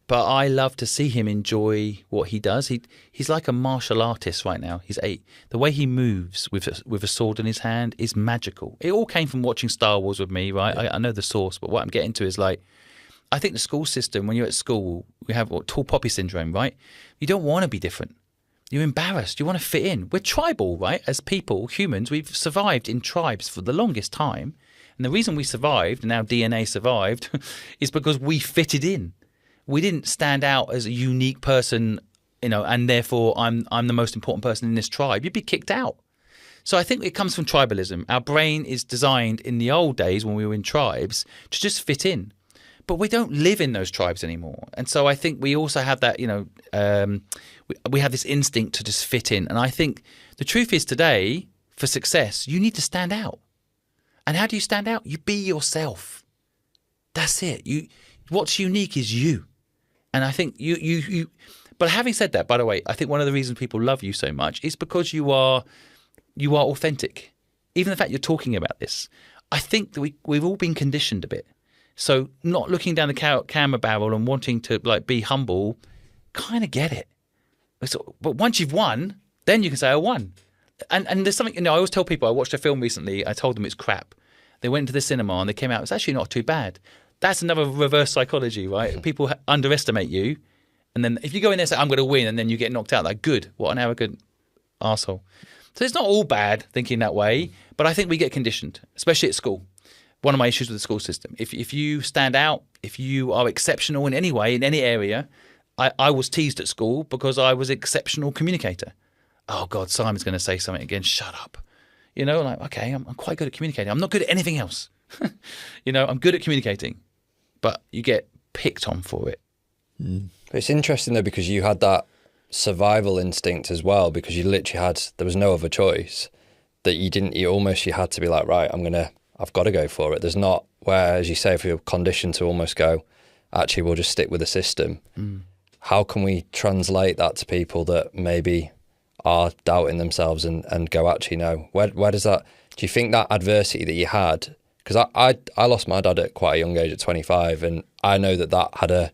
Speaker 1: But I love to see him enjoy what he does. He's like a martial artist right now. He's 8. The way he moves with a sword in his hand is magical. It all came from watching Star Wars with me, right? I know the source, but what I'm getting to is like, I think the school system, when you're at school, we have tall poppy syndrome, right? You don't want to be different. You're embarrassed. You want to fit in. We're tribal, right? As people, humans, we've survived in tribes for the longest time. And the reason we survived, and our DNA survived, is because we fitted in. We didn't stand out as a unique person, and therefore I'm the most important person in this tribe. You'd be kicked out. So I think it comes from tribalism. Our brain is designed in the old days when we were in tribes to just fit in. But we don't live in those tribes anymore. And so I think we also have that, we have this instinct to just fit in. And I think the truth is today, for success, you need to stand out. And how do you stand out? You be yourself. That's it. What's unique is you. And I think but having said that, by the way, I think one of the reasons people love you so much is because you are authentic. Even the fact you're talking about this, I think that we've all been conditioned a bit. So not looking down the camera barrel and wanting to be humble, kind of get it. But once you've won, then you can say, I won. And there's something, I always tell people, I watched a film recently, I told them it's crap. They went to the cinema and they came out, it's actually not too bad. That's another reverse psychology, right? People underestimate you. And then if you go in there and say, I'm going to win, and then you get knocked out, like, good, what an arrogant arsehole. So it's not all bad thinking that way, but I think we get conditioned, especially at school. One of my issues with the school system, if you stand out, if you are exceptional in any way, in any area, I was teased at school because I was an exceptional communicator. Oh God, Simon's going to say something again. Shut up. Okay, I'm quite good at communicating. I'm not good at anything else. I'm good at communicating, but you get picked on for it.
Speaker 2: It's interesting though, because you had that survival instinct as well, because you literally there was no other choice, that you had to be like, right, I've got to go for it. There's not where, as you say, if you're conditioned to almost go, actually, we'll just stick with the system. How can we translate that to people that maybe are doubting themselves and go, actually, no, where does that, do you think that adversity that you had, because I lost my dad at quite a young age at 25, and I know that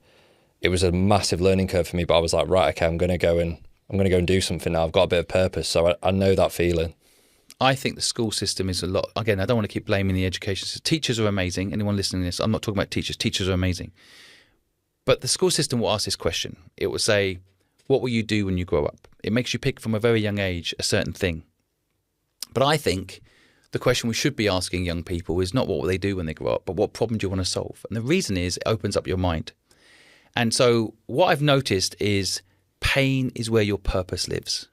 Speaker 2: it was a massive learning curve for me, but I was like, right, okay, I'm going to go and do something now. I've got a bit of purpose. So I know that feeling.
Speaker 1: I think the school system is a lot. Again, I don't want to keep blaming the education system. Teachers are amazing. Anyone listening to this, I'm not talking about teachers. Teachers are amazing. But the school system will ask this question. It will say, what will you do when you grow up? It makes you pick from a very young age a certain thing. But I think the question we should be asking young people is not what will they do when they grow up, but what problem do you want to solve? And the reason is it opens up your mind. And so what I've noticed is pain is where your purpose lives.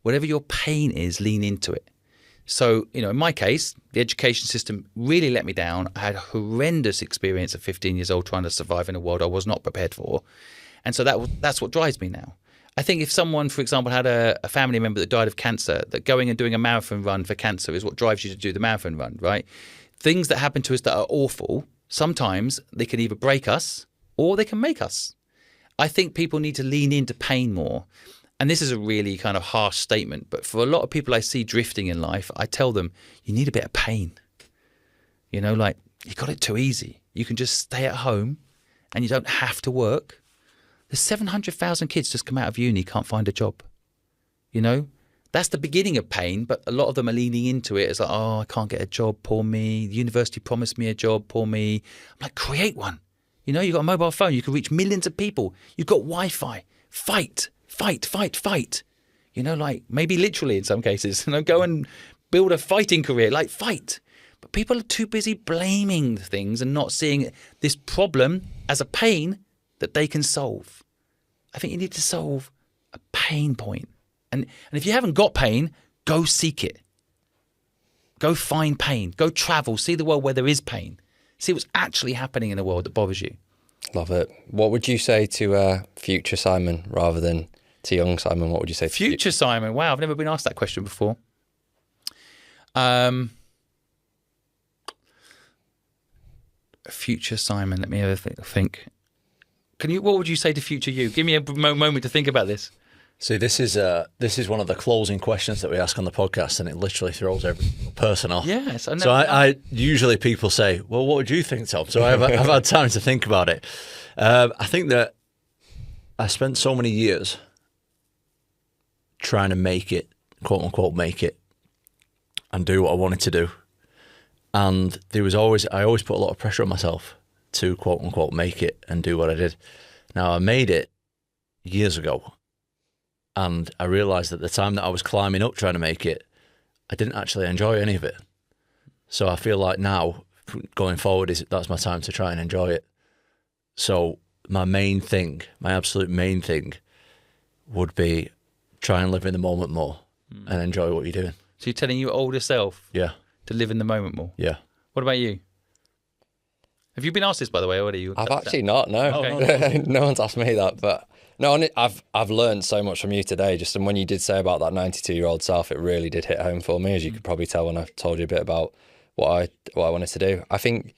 Speaker 1: Whatever your pain is, lean into it. So, in my case, the education system really let me down. I had a horrendous experience at 15 years old trying to survive in a world I was not prepared for. And so that's what drives me now. I think if someone, for example, had a family member that died of cancer, that going and doing a marathon run for cancer is what drives you to do the marathon run, right? Things that happen to us that are awful, sometimes they can either break us or they can make us. I think people need to lean into pain more. And this is a really kind of harsh statement, but for a lot of people I see drifting in life, I tell them, you need a bit of pain. You got it too easy. You can just stay at home and you don't have to work. There's 700,000 kids just come out of uni, can't find a job. That's the beginning of pain, but a lot of them are leaning into it. It's like, oh, I can't get a job, poor me. The university promised me a job, poor me. I'm like, create one. You've got a mobile phone. You can reach millions of people. You've got Wi-Fi. Fight. Maybe literally in some cases. Go and build a fighting career. Fight. But people are too busy blaming things and not seeing this problem as a pain that they can solve. I think you need to solve a pain point. And if you haven't got pain, go seek it. Go find pain. Go travel. See the world where there is pain. See what's actually happening in the world that bothers you.
Speaker 2: Love it. What would you say to future Simon rather than to young Simon? What would you say?
Speaker 1: Future Simon. Wow, I've never been asked that question before. Future Simon. Let me have a think. What would you say to future you? Give me a moment to think about this.
Speaker 3: See, this is one of the closing questions that we ask on the podcast, and it literally throws every person off.
Speaker 1: Yes, I know.
Speaker 3: So I usually people say, "Well, what would you think, Tom?" So I've had time to think about it. I think that I spent so many years trying to make it, quote unquote, make it, and do what I wanted to do, and I always put a lot of pressure on myself to, quote unquote, make it and do what I did. Now, I made it years ago, and I realised at the time that I was climbing up trying to make it, I didn't actually enjoy any of it. So I feel like now, going forward, that's my time to try and enjoy it. So my absolute main thing would be try and live in the moment more and enjoy what you're doing.
Speaker 1: So you're telling your older self to live in the moment more?
Speaker 3: Yeah.
Speaker 1: What about you? Have you been asked this, by the way, already?
Speaker 2: I've actually not, no.
Speaker 1: Okay.
Speaker 2: No one's asked me that, but no, I've learned so much from you today. Just and when you did say about that 92-year-old self, it really did hit home for me, as you could probably tell when I told you a bit about what I wanted to do. I think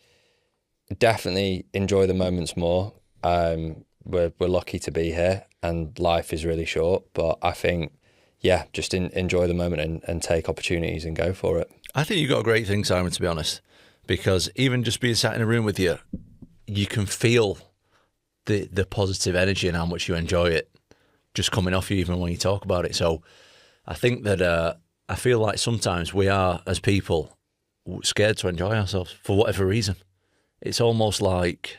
Speaker 2: definitely enjoy the moments more. We're lucky to be here, and life is really short. But I think, just enjoy the moment and take opportunities and go for it.
Speaker 3: I think you've got a great thing, Simon, to be honest, because even just being sat in a room with you, you can feel the positive energy and how much you enjoy it just coming off you even when you talk about it. So I think that I feel like sometimes we are, as people, scared to enjoy ourselves for whatever reason. It's almost like,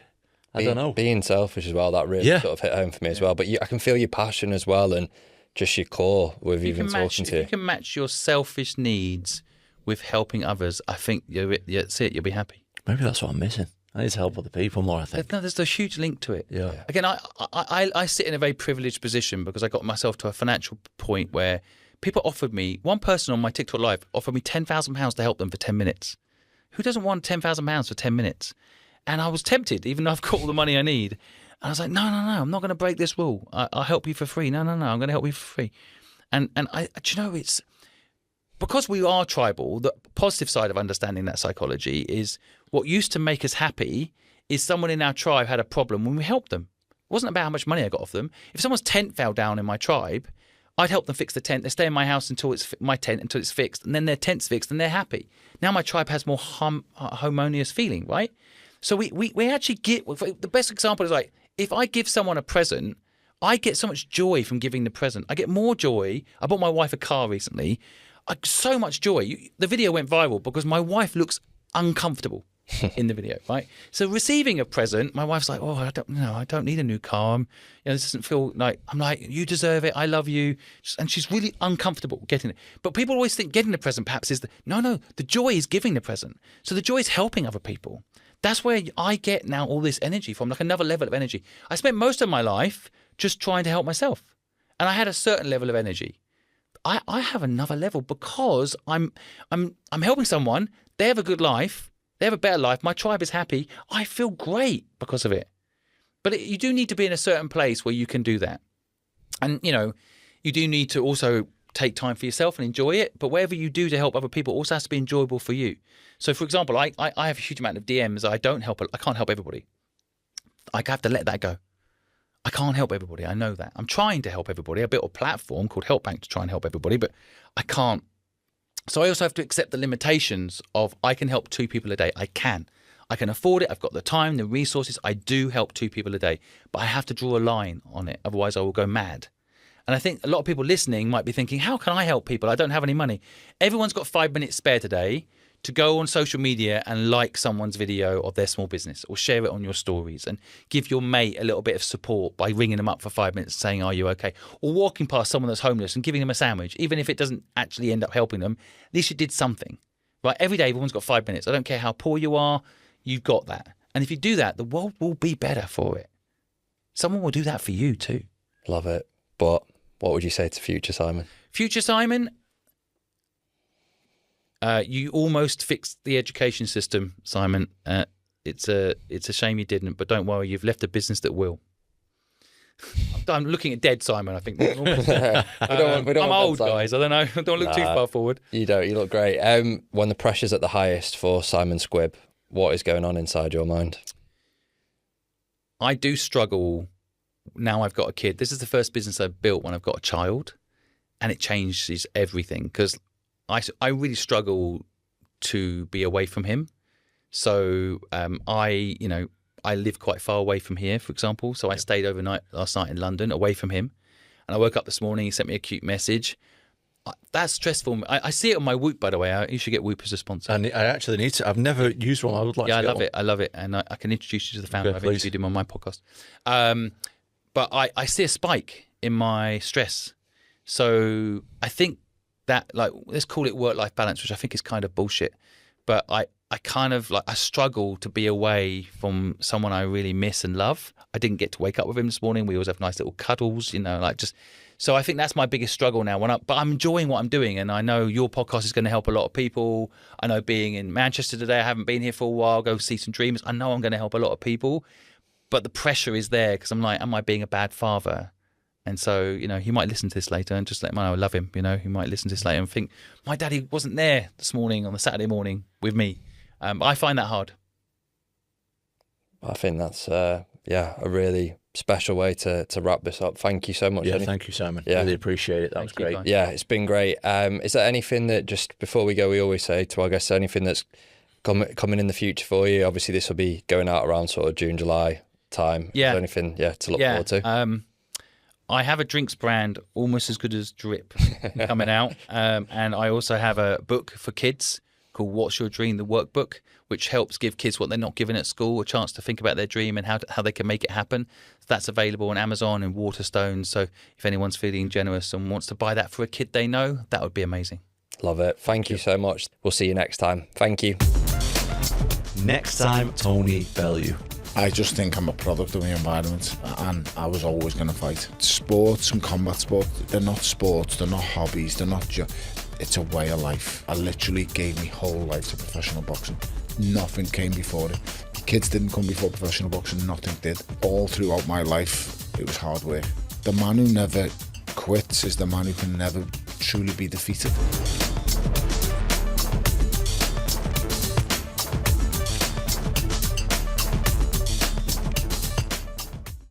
Speaker 3: I don't know.
Speaker 2: Being selfish as well, that really sort of hit home for me as well. But I can feel your passion as well, and just your core with even talking to you.
Speaker 1: If you can match your selfish needs with helping others, I think that's it, you'll be happy.
Speaker 3: Maybe that's what I'm missing. I need to help other people more, I think.
Speaker 1: No, there's a huge link to it.
Speaker 3: Yeah.
Speaker 1: Again, I sit in a very privileged position because I got myself to a financial point where people offered me, one person on my TikTok live offered me £10,000 to help them for 10 minutes. Who doesn't want £10,000 for 10 minutes? And I was tempted, even though I've got all the money I need. And I was like, no, I'm not going to break this rule. I'll help you for free. No, I'm going to help you for free. And it's because we are tribal, the positive side of understanding that psychology is what used to make us happy is someone in our tribe had a problem when we helped them. It wasn't about how much money I got off them. If someone's tent fell down in my tribe, I'd help them fix the tent. They stay in my house until it's fixed, and then their tent's fixed and they're happy. Now my tribe has more harmonious feeling, right? So we actually get, the best example is like, if I give someone a present, I get so much joy from giving the present. I get more joy. I bought my wife a car recently. So much joy. The video went viral because my wife looks uncomfortable in the video, right? So receiving a present, my wife's like, "Oh, I don't need a new car. This doesn't feel like." I'm like, "You deserve it. I love you," and she's really uncomfortable getting it. But people always think getting the present perhaps is no. The joy is giving the present. So the joy is helping other people. That's where I get now all this energy from, like another level of energy. I spent most of my life just trying to help myself, and I had a certain level of energy. I have another level because I'm helping someone. They have a good life. They have a better life. My tribe is happy. I feel great because of it. But you do need to be in a certain place where you can do that. And, you do need to also take time for yourself and enjoy it. But whatever you do to help other people also has to be enjoyable for you. So, for example, I have a huge amount of DMs. I can't help everybody. I have to let that go. I can't help everybody. I know that. I'm trying to help everybody. I built a platform called Help Bank to try and help everybody, but I can't. So I also have to accept the limitations of I can help 2 people a day. I can afford it. I've got the time, the resources. I do help 2 people a day, but I have to draw a line on it. Otherwise I will go mad. And I think a lot of people listening might be thinking, how can I help people? I don't have any money. Everyone's got 5 minutes spare today to go on social media and like someone's video of their small business or share it on your stories and give your mate a little bit of support by ringing them up for 5 minutes and saying, are you okay? Or walking past someone that's homeless and giving them a sandwich, even if it doesn't actually end up helping them, at least you did something, right? Every day, everyone's got 5 minutes. I don't care how poor you are, you've got that. And if you do that, the world will be better for it. Someone will do that for you too.
Speaker 2: Love it. But what would you say to future Simon?
Speaker 1: Future Simon, you almost fixed the education system, Simon. It's a shame you didn't, but don't worry, you've left a business that will. I'm looking at dead Simon, I think. I'm old, guys. I don't know. Don't look too far forward.
Speaker 2: You don't. You look great. When the pressure's at the highest for Simon Squibb, what is going on inside your mind?
Speaker 1: I do struggle now I've got a kid. This is the first business I've built when I've got a child, and it changes everything because I really struggle to be away from him. So I live quite far away from here, for example. So I stayed overnight last night in London away from him. And I woke up this morning, he sent me a cute message. That's stressful. I see it on my Whoop, by the way. You should get Whoop as a sponsor.
Speaker 3: And I actually need to. I've never used one. I would like to.
Speaker 1: Yeah,
Speaker 3: get
Speaker 1: I love
Speaker 3: one.
Speaker 1: it. I love it. And I can introduce you to the founder.
Speaker 3: Okay,
Speaker 1: I've
Speaker 3: please.
Speaker 1: interviewed him on my podcast. But I see a spike in my stress. So I think that, like, let's call it work-life balance, which I think is kind of bullshit. But I kind of I struggle to be away from someone I really miss and love. I didn't get to wake up with him this morning. We always have nice little cuddles, so I think that's my biggest struggle now. But I'm enjoying what I'm doing, and I know your podcast is going to help a lot of people. I know being in Manchester today, I haven't been here for a while. Go see some dreamers. I know I'm going to help a lot of people, but the pressure is there because I'm like, am I being a bad father? And so, he might listen to this later and just let him know I love him. He might listen to this later and think, my daddy wasn't there this morning on the Saturday morning with me. I find that hard.
Speaker 2: I think that's, a really special way to wrap this up. Thank you so much.
Speaker 3: Yeah, thank you, Simon.
Speaker 2: Yeah.
Speaker 3: Really appreciate it. That was great.
Speaker 1: guys.
Speaker 2: Yeah, it's been great. Is there anything that, just before we go, we always say to our guests, anything that's coming in the future for you? Obviously, this will be going out around sort of June, July time.
Speaker 1: Yeah.
Speaker 2: Is there anything, to look forward to?
Speaker 1: I have a drinks brand almost as good as Drip coming out. And I also have a book for kids called What's Your Dream? The Workbook, which helps give kids what they're not given at school, a chance to think about their dream and how they can make it happen. So that's available on Amazon and Waterstones. So if anyone's feeling generous and wants to buy that for a kid they know, that would be amazing.
Speaker 2: Love it. Thank you so much. We'll see you next time. Thank you.
Speaker 3: Next time, Tony Bellew.
Speaker 4: I just think I'm a product of my environment, and I was always going to fight. Sports and combat sport, they're not sports, they're not hobbies, they're not it's a way of life. I literally gave my whole life to professional boxing. Nothing came before it. Kids didn't come before professional boxing, nothing did. All throughout my life, it was hard work. The man who never quits is the man who can never truly be defeated.